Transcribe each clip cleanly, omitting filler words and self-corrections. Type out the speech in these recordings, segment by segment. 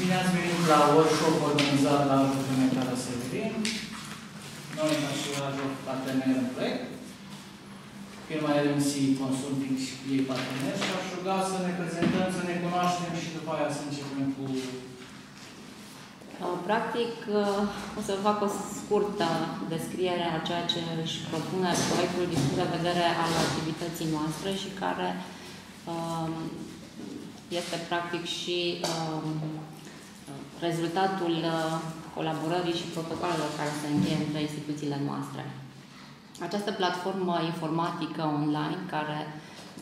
Bine ați venit la workshop organizat la Ajutor Severin. Noi, ca și Ajutor partener în proiect, firma LMC Consulting și ei parteneri, și aș ruga să ne prezentăm, să ne cunoaștem și după aia să începem cu... Practic, o să fac o scurtă descriere a ceea ce își propune proiectul din punct de vedere al activității noastre și care este practic și rezultatul colaborării și protocolelor care se încheie între instituțiile noastre. Această platformă informatică online, care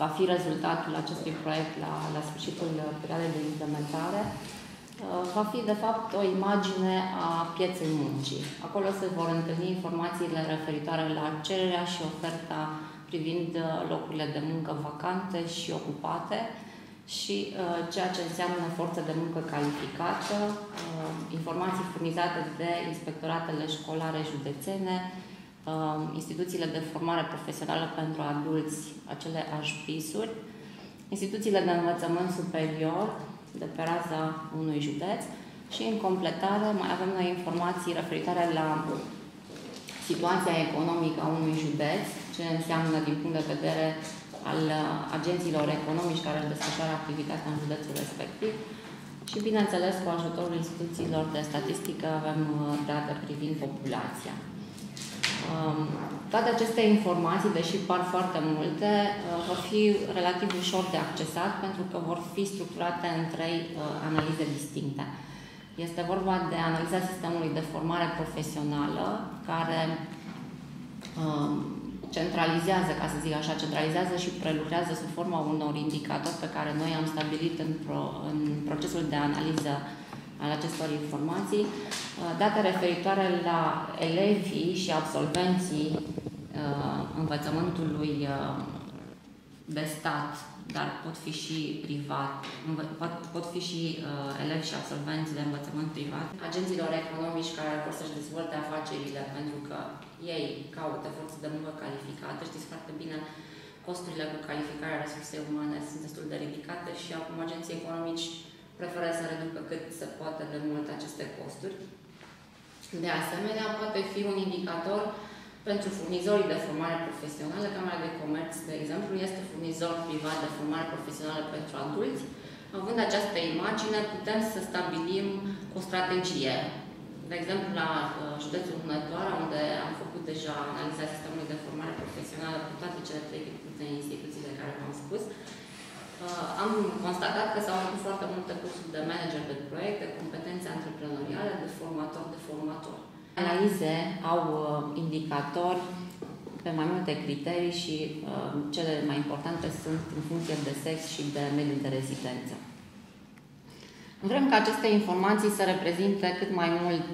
va fi rezultatul acestui proiect la sfârșitul perioadei de implementare, va fi, de fapt, o imagine a pieței muncii. Acolo se vor întâlni informațiile referitoare la cererea și oferta privind locurile de muncă vacante și ocupate și ceea ce înseamnă forță de muncă calificată, informații furnizate de inspectoratele școlare județene, instituțiile de formare profesională pentru adulți, acele AJPIS-uri, instituțiile de învățământ superior, de pe raza unui județ și, în completare, mai avem noi informații referitoare la situația economică a unui județ, ce înseamnă din punct de vedere al agenților economici care își desfășoară activitatea în județul respectiv și, bineînțeles, cu ajutorul instituțiilor de statistică avem date privind populația. Toate aceste informații, deși par foarte multe, vor fi relativ ușor de accesat pentru că vor fi structurate în trei analize distincte. Este vorba de analiza sistemului de formare profesională, care centralizează, ca să zic așa, centralizează și prelucrează sub forma unor indicatori pe care noi am stabilit în procesul de analiză al acestor informații, date referitoare la elevii și absolvenții învățământului de stat, dar pot fi și privat, pot fi și elevi și absolvenți de învățământ privat, agenților economici care vor să-și dezvolte afacerile pentru că ei caută forță de muncă calificată. Știți foarte bine, costurile cu calificarea resursei umane sunt destul de ridicate și acum agenții economici preferă să reducă cât se poate de mult aceste costuri. De asemenea, poate fi un indicator pentru furnizorii de formare profesională. Camera de Comerț, de exemplu, este furnizor privat de formare profesională pentru adulți. Având această imagine, putem să stabilim o strategie. De exemplu, la județul Hunedoara, unde am făcut deja analiza sistemului de formare profesională cu toate cele trei instituții de care v-am spus, am constatat că s-au făcut foarte multe cursuri de manager de proiecte, competențe antreprenoriale, de formator. Analize au indicatori pe mai multe criterii și cele mai importante sunt în funcție de sex și de mediul de rezidență. Vrem ca aceste informații să reprezinte cât mai mult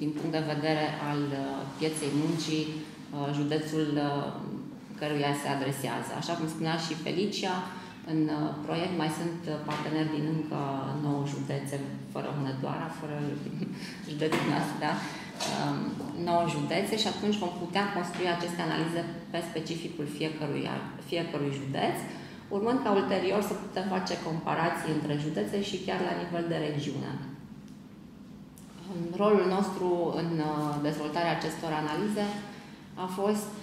din punct de vedere al pieței muncii județul căruia se adresează. Așa cum spunea și Felicia, în proiect mai sunt parteneri din încă 9 județe, fără Hunedoara, fără județul nostru, da? 9 județe și atunci vom putea construi aceste analize pe specificul fiecărui județ, urmând ca ulterior să putem face comparații între județe și chiar la nivel de regiune. Rolul nostru în dezvoltarea acestor analize a fost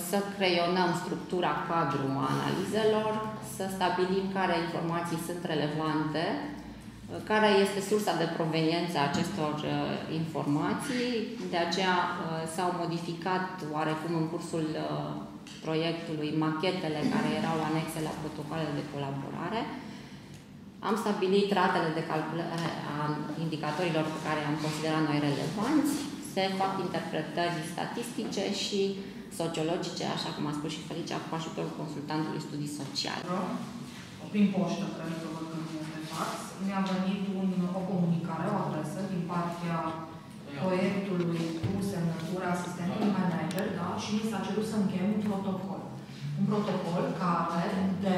să creionăm structura cadru a analizelor, să stabilim care informații sunt relevante, care este sursa de proveniență a acestor informații. De aceea s-au modificat oarecum în cursul proiectului machetele care erau anexe la protocoalele de colaborare. Am stabilit ratele de calculare a indicatorilor pe care am considerat noi relevanți. Se fac interpretări statistice și sociologice, așa cum a spus și Felicia, cu ajutorul consultantului studii sociale. Prin poștă, cred că văd că nu este fax, mi-a venit o comunicare, o adresă din partea proiectului cu semnătura asistentului manager, da? Și mi s-a cerut să încheiem un protocol. Un protocol care, de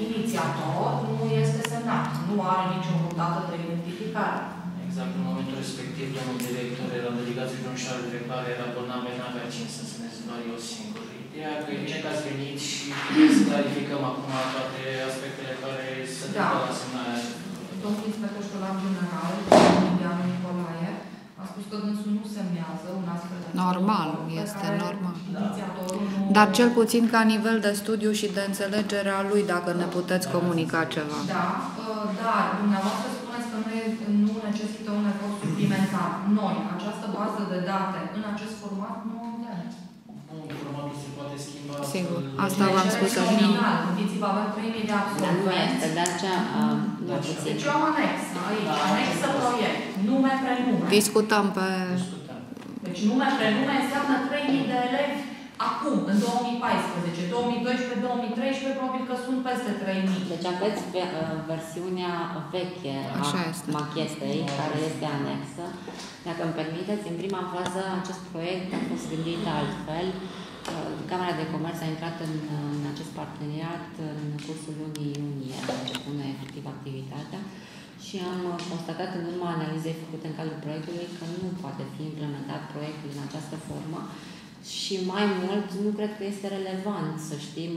inițiator, nu este semnat. Nu are niciun dată de identificare. Exact, în momentul respectiv, domnul director era în delegație domnișoară directoare, era bolnav, n-avea cine să semneze, doar eu singur. Ideea că e bine că ați venit și să clarificăm acum toate aspectele care se întâmplă la semnarea. Domnul inspector școlar general, Indianu Nicolae, a spus că dânsul nu semnează un astfel de normal, este normal. Nu... Dar cel puțin ca nivel de studiu și de înțelegere a lui, dacă ne puteți comunica ceva. Da, dar dumneavoastră spuneți că nu necesită un efort suplimentar. Noi, această bază de date, în acest format, nu avem. Formatul se poate schimba. Sigur, asta v-am spus că nu. Gândiți-vă, avem 3.000 de absolvenți. Deci eu am anexă aici, anexă proiect, nume, prenume. Discutăm pe... Deci nume, prenume înseamnă 3.000 de elevi acum, în 2014, 2012, 2013, probabil că sunt peste 3.000. Deci aveți versiunea veche a machetei, care este anexă. Dacă îmi permiteți, în prima fază, acest proiect a fost gândit altfel. Camera de Comerț a intrat în acest parteneriat în cursul lunii iunie, a început efectiv activitatea și am constatat în urma analizei făcute în cadrul proiectului că nu poate fi implementat proiectul în această formă și mai mult nu cred că este relevant să știm.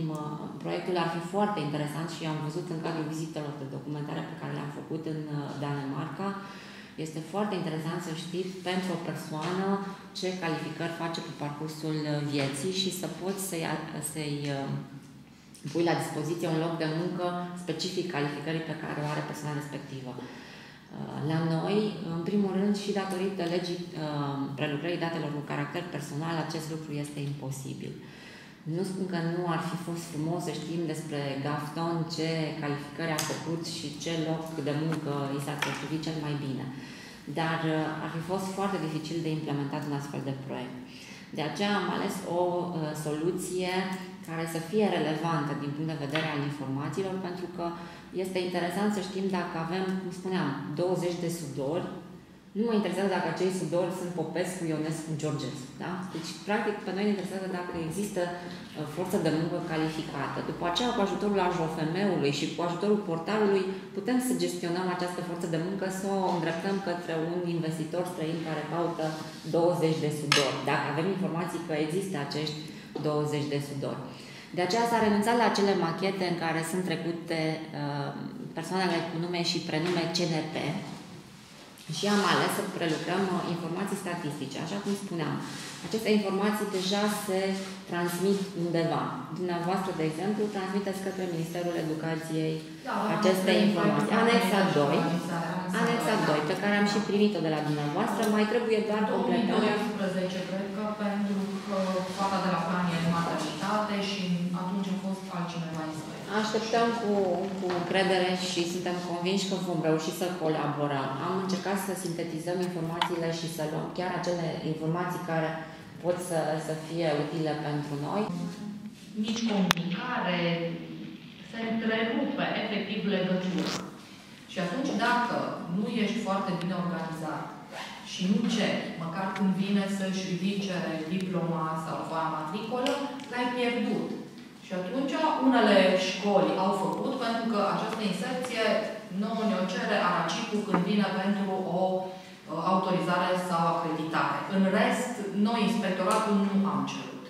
Proiectul ar fi foarte interesant și am văzut în cadrul vizitelor de documentare pe care le-am făcut în Danemarca. Este foarte interesant să știi pentru o persoană ce calificări face pe parcursul vieții și să poți să-i pui la dispoziție un loc de muncă specific calificării pe care o are persoana respectivă. La noi, în primul rând, și datorită legii prelucrării datelor cu caracter personal, acest lucru este imposibil. Nu spun că nu ar fi fost frumos să știm despre Gafton ce calificări a făcut și ce loc de muncă i s-ar potrivi cel mai bine. Dar ar fi fost foarte dificil de implementat un astfel de proiect. De aceea am ales o soluție care să fie relevantă din punct de vedere al informațiilor, pentru că este interesant să știm dacă avem, cum spuneam, 20 de sudori. Nu mă interesează dacă acei sudori sunt Popescu, Ionescu, Georgescu. Da? Deci, practic, pe noi ne interesează dacă există forță de muncă calificată. După aceea, cu ajutorul AJOFM-ului și cu ajutorul portalului, putem să gestionăm această forță de muncă, să o îndreptăm către un investitor străin care caută 20 de sudori. Dacă avem informații că există acești 20 de sudori. De aceea s-a renunțat la acele machete în care sunt trecute persoanele cu nume și prenume CNP, și am ales să prelucrăm informații statistice. Așa cum spuneam, aceste informații deja se transmit undeva. Dumneavoastră, de exemplu, transmiteți către Ministerul Educației aceste informații. Anexa 2, anexa 2, pe care am și primit-o de la dumneavoastră, mai trebuie doar completată. 2012, cred că, pentru fata de la planie de maternitate și atunci a fost altcineva instruit. Așteptăm cu încredere și suntem convinși că vom reuși să colaborăm. Am încercat să sintetizăm informațiile și să luăm chiar acele informații care pot să fie utile pentru noi. Nici comunicare, se întrerupe efectiv legătura. Și atunci dacă nu ești foarte bine organizat și nu ceri, măcar când vine să-și ridice diploma sau foaia matricolă, l-ai pierdut. Și atunci unele școli au făcut, pentru că această inserție nouă ne-o cere ARACIP-ul când vine pentru o autorizare sau acreditare. În rest, noi, inspectoratul, nu am cerut.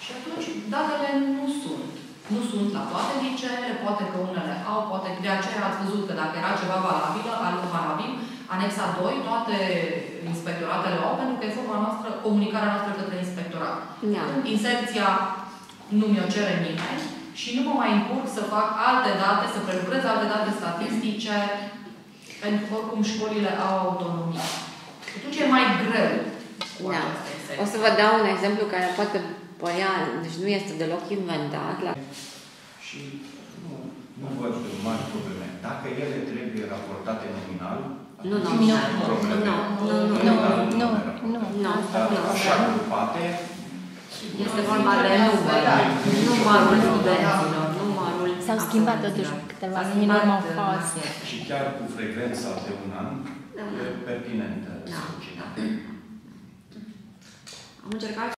Și atunci datele nu sunt. Nu sunt la toate liceele, poate că unele au, poate că de aceea ați văzut că dacă era ceva valabil, anexa 2, toate inspectoratele au, pentru că e forma noastră, comunicarea noastră către inspectorat. Inserția nu mi-o cere nimeni și nu mă mai încurc să fac alte date, să prelucrez alte date statistice, pentru că oricum școlile au autonomie. Atunci e mai greu cu această inserție. O să vă dau un exemplu care poate părea, deci nu este deloc inventat. Și nu văd mari probleme. Dacă ele trebuie raportate nominal, așa grupate, este vorba de numărul studenților, numărul... S-au schimbat totuși câteva luni în urmă au fost. Și chiar cu frecvența de un an, e pertinentă. Am încercat